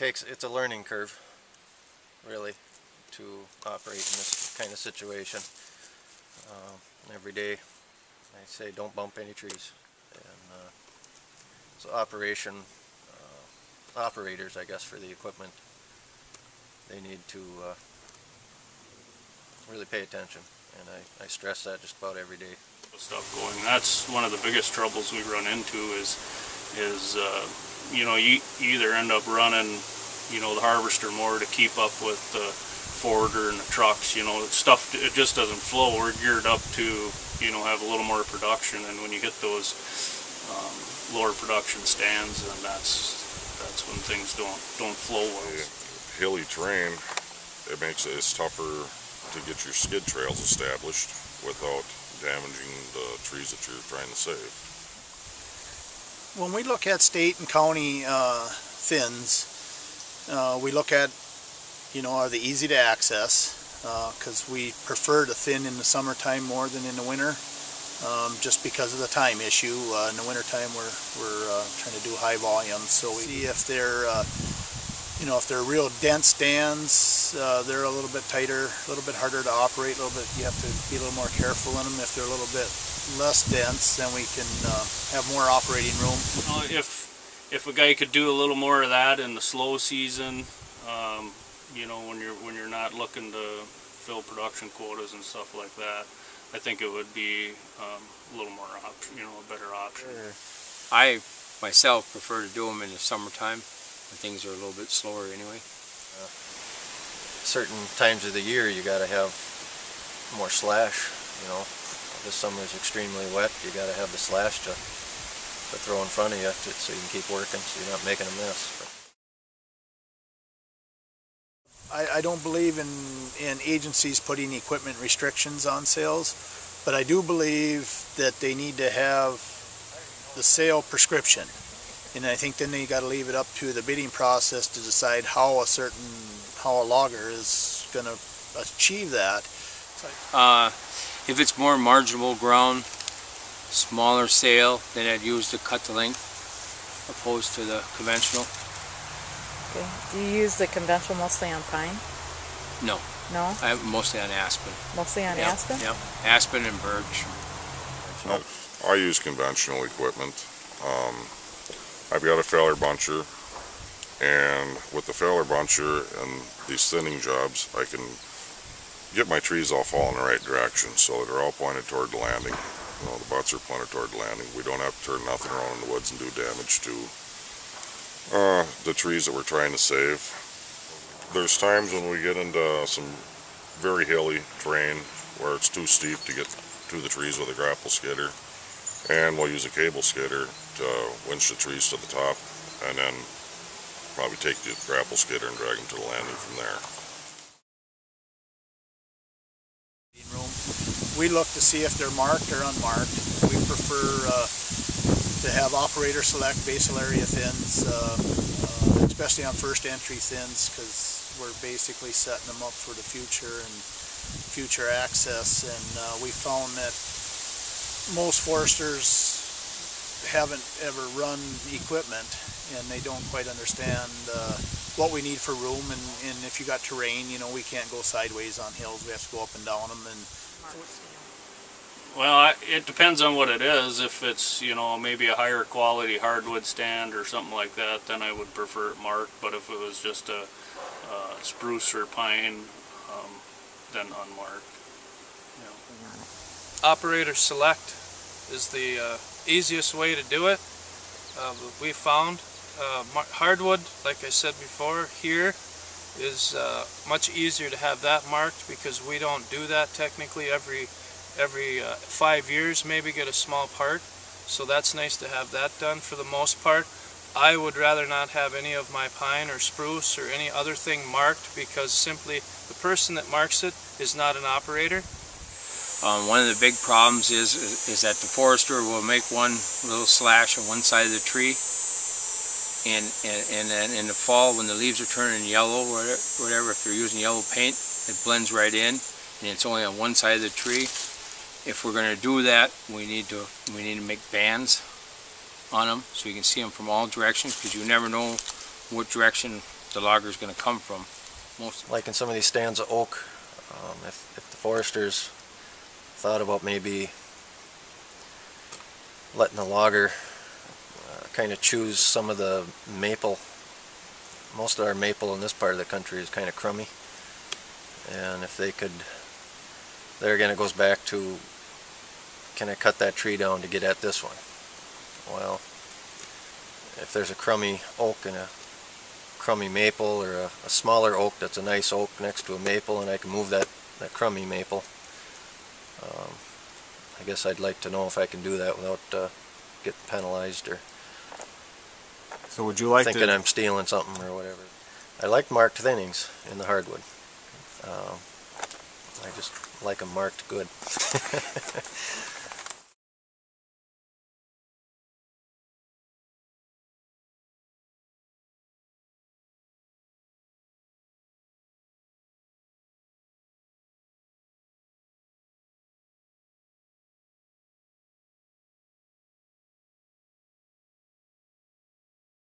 it's a learning curve, really, to operate in this kind of situation. Every day I say don't bump any trees, and so operators, I guess, for the equipment, they need to really pay attention, and I stress that just about every day. Stuff going. That's one of the biggest troubles we run into is you know, you either end up running, you know, the harvester more to keep up with the forwarder and the trucks. You know, stuff, it just doesn't flow. We're geared up to, you know, have a little more production, and when you hit those lower production stands, and that's when things don't flow well. Hilly terrain, it's tougher to get your skid trails established without damaging the trees that you're trying to save. When we look at state and county thins, we look at, you know, are they easy to access, because we prefer to thin in the summertime more than in the winter, just because of the time issue. In the wintertime we're trying to do high volume, so we see if they're you know, if they're real dense stands, they're a little bit tighter, a little bit harder to operate, a little bit, you have to be a little more careful in them. If they're a little bit less dense, then we can have more operating room. If a guy could do a little more of that in the slow season, you know, when you're not looking to fill production quotas and stuff like that, I think it would be a little more you know, a better option. I myself prefer to do them in the summertime when things are a little bit slower anyway. Certain times of the year you got to have more slash. You know, this summer is extremely wet. You got to have the slash to throw in front of you so you can keep working, so you're not making a mess. I don't believe in agencies putting equipment restrictions on sales, but I do believe that they need to have the sale prescription, and I think then you got to leave it up to the bidding process to decide how a logger is going to achieve that. If it's more marginal ground, smaller sale, then I'd use the cut to length opposed to the conventional. Okay. Do you use the conventional mostly on pine? No. No? Mostly on aspen. Mostly on aspen? Yep. Aspen and birch. I use conventional equipment. I've got a failer buncher, and with the failer buncher and these thinning jobs, I can get my trees all fall in the right direction so that they're all pointed toward the landing. You know, the butts are pointed toward the landing. We don't have to turn nothing around in the woods and do damage to the trees that we're trying to save. There's times when we get into some very hilly terrain where it's too steep to get to the trees with a grapple skidder, and we'll use a cable skidder to winch the trees to the top, and then probably take the grapple skidder and drag them to the landing from there. We look to see if they're marked or unmarked. We prefer to have operator select basal area thins, especially on first entry thins, because we're basically setting them up for the future and future access. And we found that most foresters haven't ever run equipment, and they don't quite understand what we need for room, and if you got terrain, you know, we can't go sideways on hills, we have to go up and down them. And well, it depends on what it is. If it's, you know, maybe a higher quality hardwood stand or something like that, then I would prefer it marked. But if it was just a spruce or pine, then unmarked. Yeah. Operator select is the easiest way to do it. We found hardwood, like I said before, here is much easier to have that marked, because we don't do that technically. Every 5 years maybe get a small part, so that's nice to have that done for the most part. I would rather not have any of my pine or spruce or any other thing marked, because simply the person that marks it is not an operator. One of the big problems is that the forester will make one little slash on one side of the tree, and then in the fall when the leaves are turning yellow or whatever, if they're using yellow paint, it blends right in, and it's only on one side of the tree. If we're going to do that, we need to make bands on them so you can see them from all directions, because you never know what direction the logger's going to come from. Like in some of these stands of oak, if the foresters thought about maybe letting the logger kind of choose some of the maple. Most of our maple in this part of the country is kind of crummy, and if they could, there again it goes back to, can I cut that tree down to get at this one? Well, if there's a crummy oak and a crummy maple, or a smaller oak that's a nice oak next to a maple, and I can move that crummy maple, I guess I'd like to know if I can do that without getting penalized or So would you like thinking to... I'm stealing something or whatever. I like marked thinnings in the hardwood. I just like them marked good.